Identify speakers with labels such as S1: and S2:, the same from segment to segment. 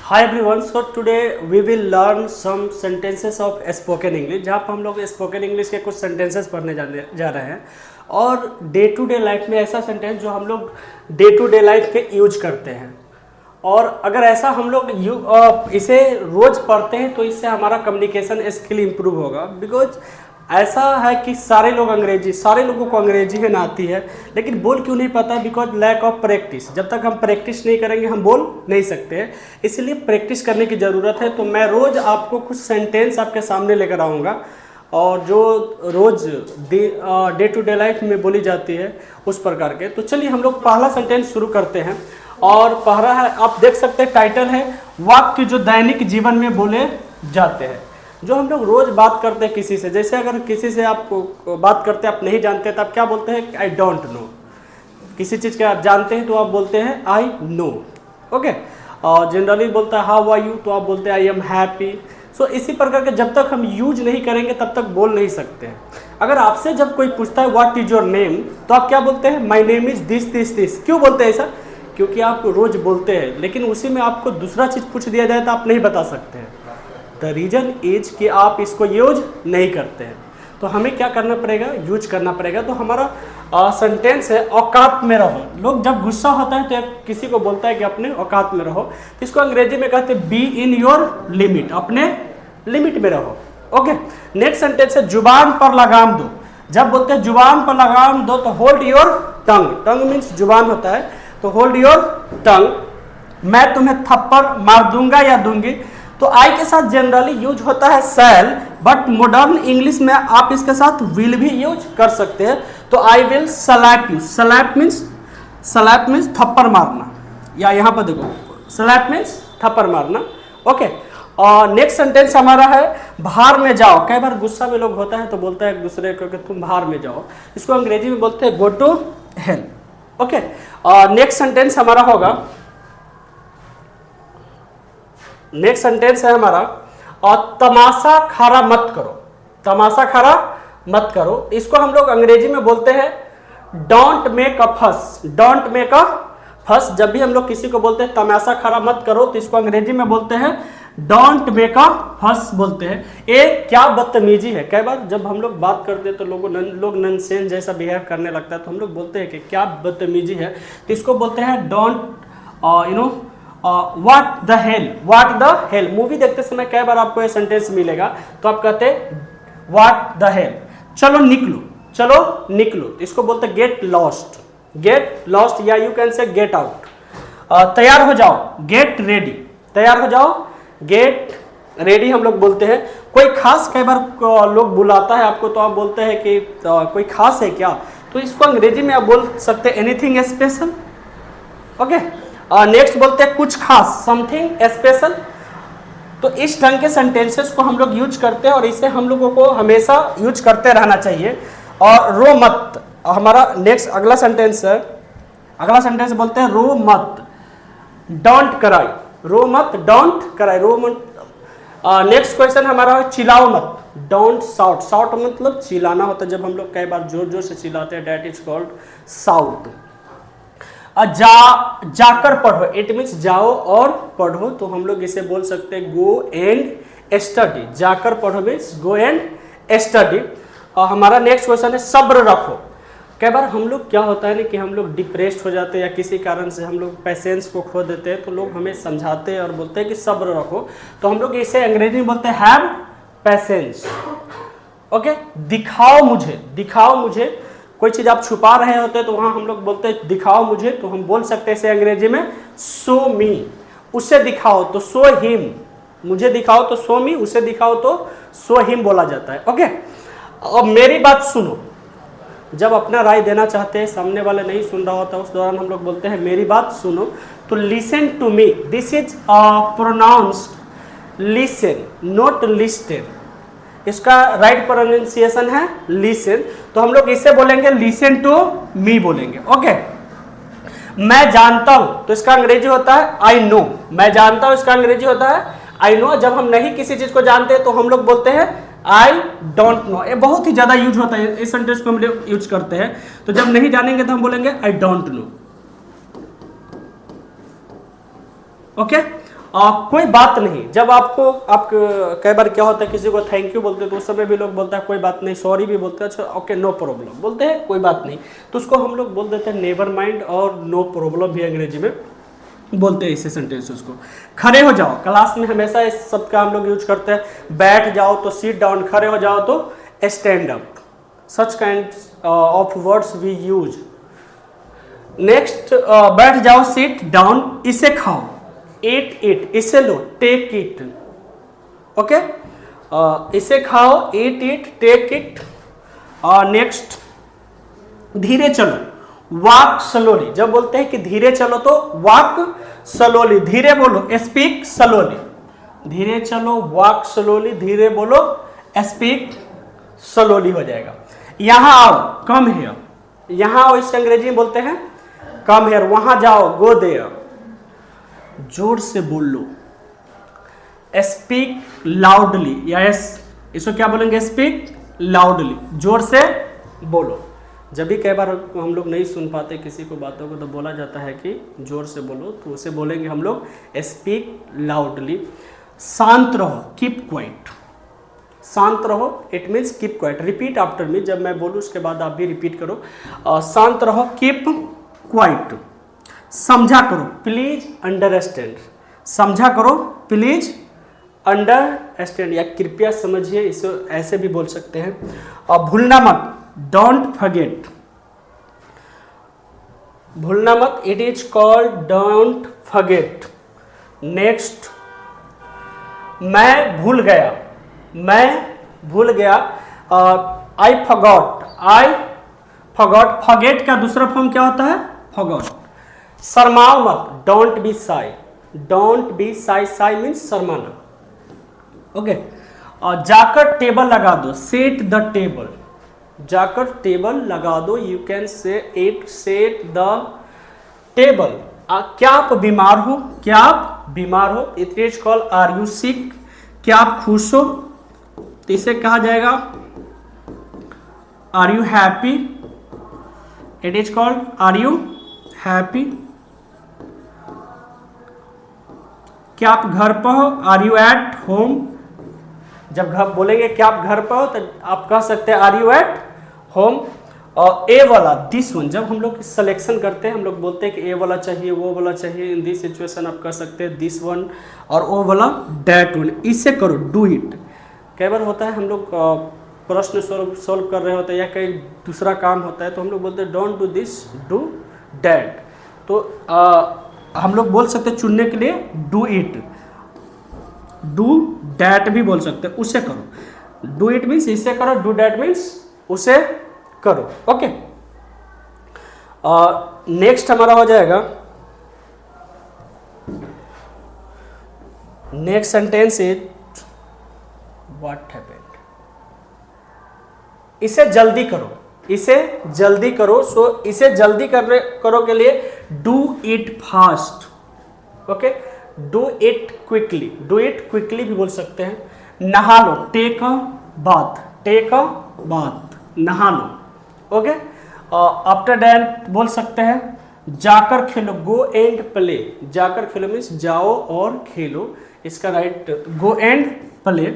S1: Hi everyone, so today we will learn some sentences of spoken English, जहाँ पर हम लोग स्पोकन इंग्लिश के कुछ सेंटेंसेस पढ़ने जा रहे हैं। और डे टू डे लाइफ में ऐसा सेंटेंस जो हम लोग डे टू डे लाइफ के यूज करते हैं, और अगर ऐसा हम लोग इसे रोज पढ़ते हैं तो इससे हमारा कम्युनिकेशन स्किल इम्प्रूव होगा। बिकॉज ऐसा है कि सारे लोगों को अंग्रेजी में ना आती है, लेकिन बोल क्यों नहीं पाता? Because lack of practice. जब तक हम प्रैक्टिस नहीं करेंगे हम बोल नहीं सकते हैं, इसलिए प्रैक्टिस करने की ज़रूरत है। तो मैं रोज़ आपको कुछ सेंटेंस आपके सामने लेकर आऊँगा, और जो रोज़ डे टू डे लाइफ में बोली जाती है उस प्रकार के। तो चलिए हम लोग पहला सेंटेंस शुरू करते हैं। और पहला है, आप देख सकते हैं टाइटल है, वाक्य जो दैनिक जीवन में बोले जाते हैं, जो हम लोग रोज बात करते हैं किसी से। जैसे अगर किसी से आप बात करते हैं, आप नहीं जानते, तो आप क्या बोलते हैं? I don't know. किसी चीज़ के आप जानते हैं तो आप बोलते हैं आई नो। ओके। और जनरली बोलता है हाउ आर यू, तो आप बोलते हैं आई एम हैप्पी। सो इसी प्रकार के जब तक हम यूज नहीं करेंगे तब तक बोल नहीं सकते हैं। अगर आपसे जब कोई पूछता है व्हाट इज योर नेम, तो आप क्या बोलते हैं? My name is this this this. क्यों बोलते हैं ऐसा? क्योंकि आप रोज बोलते हैं, लेकिन उसी में आपको दूसरा चीज़ पूछ दिया जाए तो आप नहीं बता सकते हैं। द रीजन इज कि आप इसको यूज नहीं करते हैं। तो हमें क्या करना पड़ेगा? यूज करना पड़ेगा। तो हमारा सेंटेंस है औकात में रहो। लोग जब गुस्सा होता है तो किसी को बोलता है कि अपने औकात में रहो, तो इसको अंग्रेजी में कहते हैं बी इन योर लिमिट, अपने लिमिट में रहो। ओके। नेक्स्ट सेंटेंस है जुबान पर लगाम दो। जब बोलते हैं जुबान पर लगाम दो, तो hold your tongue. Tongue means जुबान होता है, तो होल्ड योर टंग। मैं तुम्हें थप्पड़ मार दूंगा या दूंगी, तो आई के साथ जनरली यूज होता है शैल, बट मॉडर्न इंग्लिश में आप इसके साथ विल भी यूज कर सकते हैं। तो I will slap you. Slap means थप्पड़ मारना, या यहाँ पर देखो स्लैप मीन्स थप्पड़ मारना। ओके। और नेक्स्ट सेंटेंस हमारा है बाहर में जाओ। कई बार गुस्सा में लोग होता है तो बोलता है एक दूसरे को कि तुम बाहर में जाओ। इसको अंग्रेजी में बोलते हैं गो टू हेल। ओके। और नेक्स्ट सेंटेंस हमारा होगा, नेक्स्ट सेंटेंस है हमारा, और तमाशा खारा मत करो। तमाशा खारा मत करो, इसको हम लोग अंग्रेजी में बोलते हैं डोंट मेक अ फस। डोंट मेक अ फस। जब भी हम लोग किसी को बोलते हैं तमाशा खारा मत करो, तो इसको अंग्रेजी में बोलते हैं डोंट मेक अ फस बोलते हैं। ये क्या बदतमीजी है। कई बार जब हम लोग बात करते हैं तो लोग नॉनसेंस जैसा बिहेव करने लगता है, तो हम लोग बोलते हैं कि क्या बदतमीजी है, तो इसको बोलते हैं don't what the hell. Movie देखते समय कई बार आपको ये सेंटेंस मिलेगा, तो आप कहते हैं व्हाट द हेल। चलो निकलो, इसको बोलते हैं गेट लॉस्ट, या यू कैन से गेट आउट। तैयार हो जाओ, गेट रेडी। तैयार हो जाओ, गेट रेडी हम लोग बोलते हैं। कोई खास, कई बार लोग बुलाता है आपको, तो आप बोलते हैं कि कोई खास है क्या, तो इसको अंग्रेजी में आप बोल सकते हैं एनीथिंग स्पेशल। ओके। नेक्स्ट बोलते हैं कुछ खास, समथिंग स्पेशल। तो इस ढंग के सेंटेंसेस को हम लोग यूज करते हैं, और इसे हम लोगों को हमेशा यूज करते रहना चाहिए। और रो मत हमारा नेक्स्ट अगला सेंटेंस है। अगला सेंटेंस बोलते हैं रो मत, डोंट कराई। रो मत, डोंट कराई, रो मत। नेक्स्ट क्वेश्चन हमारा है चिल्लाओ मत, डोंट साउट। साउट मतलब चिल्लाना होता है, जब हम लोग कई बार जोर जोर से चिल्लाते हैं, डेट इज कॉल्ड साउट। जाकर पढ़ो, इट मीन्स जाओ और पढ़ो, तो हम लोग इसे बोल सकते हैं गो एंड स्टडी। जाकर पढ़ो मीन्स गो एंड स्टडी। और हमारा नेक्स्ट क्वेश्चन है सब्र रखो। कई बार हम लोग क्या होता है ना कि हम लोग डिप्रेस्ड हो जाते हैं, या किसी कारण से हम लोग पैसेंस को खो देते हैं, तो लोग हमें समझाते हैं और बोलते हैं कि सब्र रखो, तो हम लोग इसे अंग्रेजी में बोलते हैं हैव पैसेंस। ओके। दिखाओ मुझे। कोई चीज़ आप छुपा रहे होते हैं तो वहाँ हम लोग बोलते हैं दिखाओ मुझे, तो हम बोल सकते हैं इसे अंग्रेजी में शो मी। उसे दिखाओ तो शो हिम, मुझे दिखाओ तो शो मी, उसे दिखाओ तो शो हिम बोला जाता है। ओके। अब मेरी बात सुनो। जब अपना राय देना चाहते हैं, सामने वाले नहीं सुन रहा होता, उस दौरान हम लोग बोलते हैं मेरी बात सुनो। तो listen to me, this is pronounced listen, not listen. इसका राइट प्रोनाउंसिएशन है लिसन, तो हम लोग इसे बोलेंगे लिसन टू मी बोलेंगे। ओके। मैं जानता हूं, तो इसका अंग्रेजी होता है आई नो। मैं जानता हूं, इसका अंग्रेजी होता है आई नो। जब हम नहीं किसी चीज को जानते हैं तो हम लोग बोलते हैं आई डोंट नो। ये बहुत ही ज्यादा यूज होता है, इस सेंटेंस को हम लोग यूज करते हैं। तो जब नहीं जानेंगे तो हम बोलेंगे आई डोंट नो। ओके, कोई बात नहीं। जब आपको आप कई बार क्या होता है किसी को थैंक यू बोलते हैं तो उस समय भी लोग बोलता है कोई बात नहीं, सॉरी भी बोलते हैं, अच्छा ओके नो प्रॉब्लम बोलते हैं, कोई बात नहीं, तो उसको हम लोग बोल देते हैं नेवर माइंड और नो प्रॉब्लम भी अंग्रेजी में बोलते हैं इसे सेंटेंसेस को। खड़े हो जाओ, क्लास में हमेशा इस शब्द का हम लोग यूज करते हैं। बैठ जाओ तो सिट डाउन, खड़े हो जाओ तो stand up, such kind of words we use. Next, बैठ जाओ सिट डाउन, इसे खाओ, ईट इट, इसे लो, टेक इट, ओके, इसे खाओ, eat it, take it. Next, धीरे चलो, वॉक स्लोली, जब बोलते हैं कि धीरे चलो तो वॉक स्लोली, धीरे बोलो स्पीक स्लोली, धीरे चलो वॉक स्लोली, धीरे बोलो स्पीक स्लोली हो जाएगा। यहां आओ, कम हियर, यहां आओ इसे अंग्रेजी में बोलते हैं कम हियर। वहां जाओ, गो देयर, जोर से बोल लो, स्पीक लाउडली, यस, इसको क्या बोलेंगे, स्पीक लाउडली, जोर से बोलो। जब भी कई बार हम लोग नहीं सुन पाते किसी को बातों को तो बोला जाता है कि जोर से बोलो, तो उसे बोलेंगे हम लोग स्पीक लाउडली। शांत रहो, कीप क्वाइट, शांत रहो, it means keep quiet, repeat after me, जब मैं बोलूँ उसके बाद आप भी रिपीट करो। शांत रहो, कीप क्वाइट। समझा करो, प्लीज अंडरस्टैंड, समझा करो, प्लीज अंडरस्टैंड या कृपया समझिए, इसे ऐसे भी बोल सकते हैं। और भूलना मत, डोंट फॉरगेट, भूलना मत, it is called don't forget. Next, मैं भूल गया, मैं भूल गया, I forgot, I forgot, forget का दूसरा फॉर्म क्या होता है, फॉरगॉट। शर्माओ मत, don't be shy, don't be shy, shy means शर्माना, ओके। और जाकर टेबल लगा दो, सेट द टेबल, जाकर टेबल लगा दो, you can say it, set the table. क्या आप बीमार हो, क्या आप बीमार हो, it is called are you sick. क्या आप खुश हो, तो इसे कहा जाएगा are you happy, it is called are you happy. क्या आप घर पर हो, आर यू एट होम, जब घर बोलेंगे कि आप घर पर हो तो आप कह सकते हैं आर यू एट होम। और ए वाला, दिस वन, जब हम लोग सिलेक्शन करते हैं हम लोग बोलते हैं कि ए वाला चाहिए, वो वाला चाहिए, इन दिस सिचुएशन आप कह सकते हैं दिस वन, और ओ वाला डैट वन, इसे करो, डू इट। कई बार होता है हम लोग प्रश्न सोल्व कर रहे होते हैं या कहीं दूसरा काम होता है तो हम लोग बोलते हैं don't do this, do that, तो हम लोग बोल सकते हैं चुनने के लिए डू इट, डू डैट भी बोल सकते हैं, उसे करो। डू इट मीन्स इसे करो, डू डैट मीन्स उसे करो, ओके। नेक्स्ट हमारा हो जाएगा, next sentence is what happened, इसे जल्दी करो, इसे जल्दी करो। सो इसे जल्दी करो के लिए do it fast, okay, do it quickly, do it quickly भी बोल सकते हैं। नहा लो, take a bath, take a bath, नहा लो, ओके। आफ्टर दैट बोल सकते हैं जाकर खेलो, गो एंड प्ले, जाकर खेलो मीन्स जाओ और खेलो, इसका right go and play.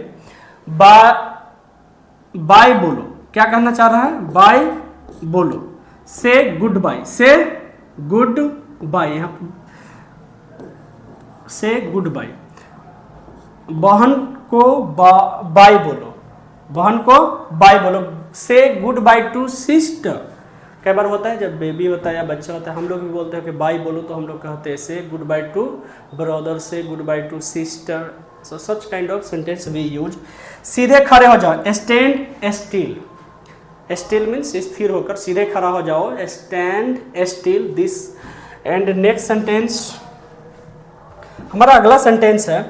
S1: Bye बोलो, क्या कहना चाह रहा है, बाय बोलो। Say goodbye, say goodbye, यहाँ से गुड बाय। बहन को बाय बोलो, बहन को बाय बोलो। Say goodbye to sister, कई बार होता है जब बेबी होता है या बच्चा होता है हम लोग भी बोलते हैं कि बाय बोलो, तो हम लोग कहते हैं say goodbye to brother, say goodbye to sister, so such kind of sentence we use. सीधे खड़े हो जाओ, स्टैंड स्टिल, स्टिल मीन्स स्थिर होकर, सीधे खड़ा हो जाओ, stand still, this. And next sentence, हमारा अगला सेंटेंस है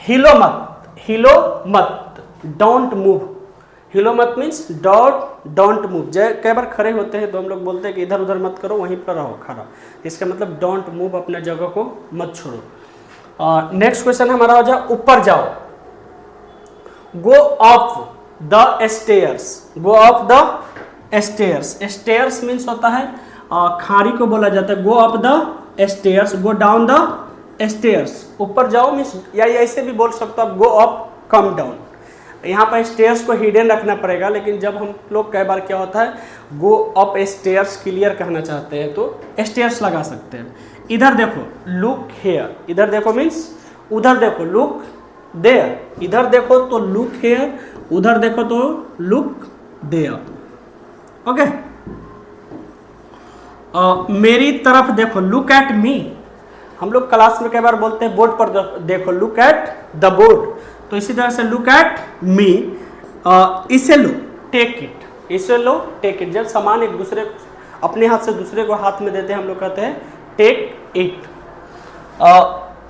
S1: हिलो मत, हिलो मत, डोंट मूव। हिलो मत मीन्स डोंट मूव। कई बार खड़े होते हैं तो हम लोग बोलते हैं कि इधर उधर मत करो, वहीं पर रहो खड़ा, इसका मतलब डोंट मूव, अपने जगह को मत छोड़ो। नेक्स्ट क्वेश्चन हमारा हो जाए ऊपर जाओ, go up the stairs, go up the stairs. Stairs means होता है खाड़ी को बोला जाता है, go up the stairs, go down the stairs, ऊपर जाओ मीन्स, या ऐसे भी बोल सकते हो आप, गो अप कम डाउन। यहाँ पर स्टेयर्स को हिडन रखना पड़ेगा, लेकिन जब हम लोग कई बार क्या होता है गो अप स्टेयर्स क्लियर कहना चाहते हैं तो स्टेयर्स लगा सकते हैं। इधर देखो लुक हेयर, इधर देखो मीन्स उधर देखो, लुक देयर, इधर देखो तो लुक हेयर, उधर देखो तो लुक देयर। ओके, मेरी तरफ देखो, लुक एट मी। हम लोग क्लास में कई बार बोलते हैं बोर्ड पर देखो, लुक एट द बोर्ड, तो इसी तरह से लुक एट मी। इसे लो, टेक इट, इसे लो टेक इट। जब सामान एक दूसरे अपने हाथ से दूसरे को हाथ में देते हैं हम लोग कहते हैं टेक इट।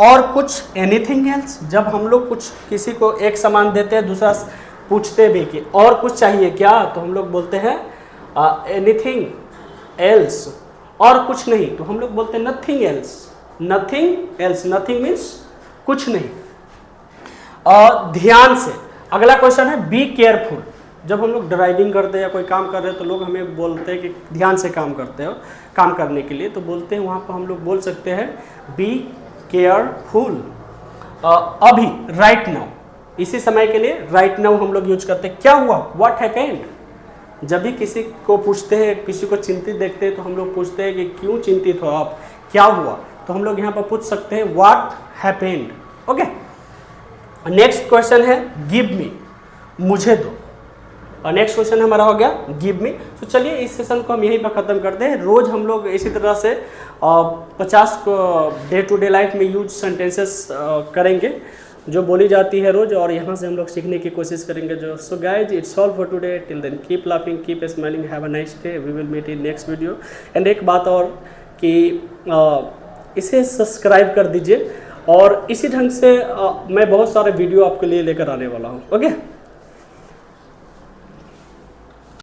S1: और कुछ एनीथिंग एल्स, जब हम लोग कुछ किसी को एक सामान देते हैं दूसरा पूछते भी कि और कुछ चाहिए क्या, तो हम लोग बोलते हैं एनीथिंग एल्स। और कुछ नहीं तो हम लोग बोलते हैं nothing else, nothing else, nothing means कुछ नहीं। ध्यान से, अगला क्वेश्चन है बी केयरफुल। जब हम लोग ड्राइविंग करते हैं या कोई काम कर रहे हैं तो लोग हमें बोलते हैं कि ध्यान से काम करते हो, काम करने के लिए, तो बोलते हैं वहाँ पर हम लोग बोल सकते हैं बी केयरफुल। अभी, राइट नाउ, इसी समय के लिए राइट नाउ हम लोग यूज करते हैं। क्या हुआ, व्हाट हैपेंड। जब भी किसी को पूछते हैं, किसी को चिंतित देखते हैं तो हम लोग पूछते हैं कि क्यों चिंतित हो आप, क्या हुआ, तो हम लोग यहाँ पर पूछ सकते हैं what happened. Okay, next question है गिव मी, मुझे दो। और नेक्स्ट क्वेश्चन हमारा हो गया गिव मी। तो चलिए इस सेशन को हम यहीं पर ख़त्म करते हैं। रोज़ हम लोग इसी तरह से 50 डे टू डे लाइफ में यूज सेंटेंसेस करेंगे जो बोली जाती है रोज़, और यहाँ से हम लोग सीखने की कोशिश करेंगे जो। So guys, it's all for today, till then keep laughing, keep smiling, have a nice day, we will meet in next video. And एक बात और कि इसे सब्सक्राइब कर दीजिए, और इसी ढंग से मैं बहुत सारे वीडियो आपके लिए लेकर आने वाला हूँ। ओके।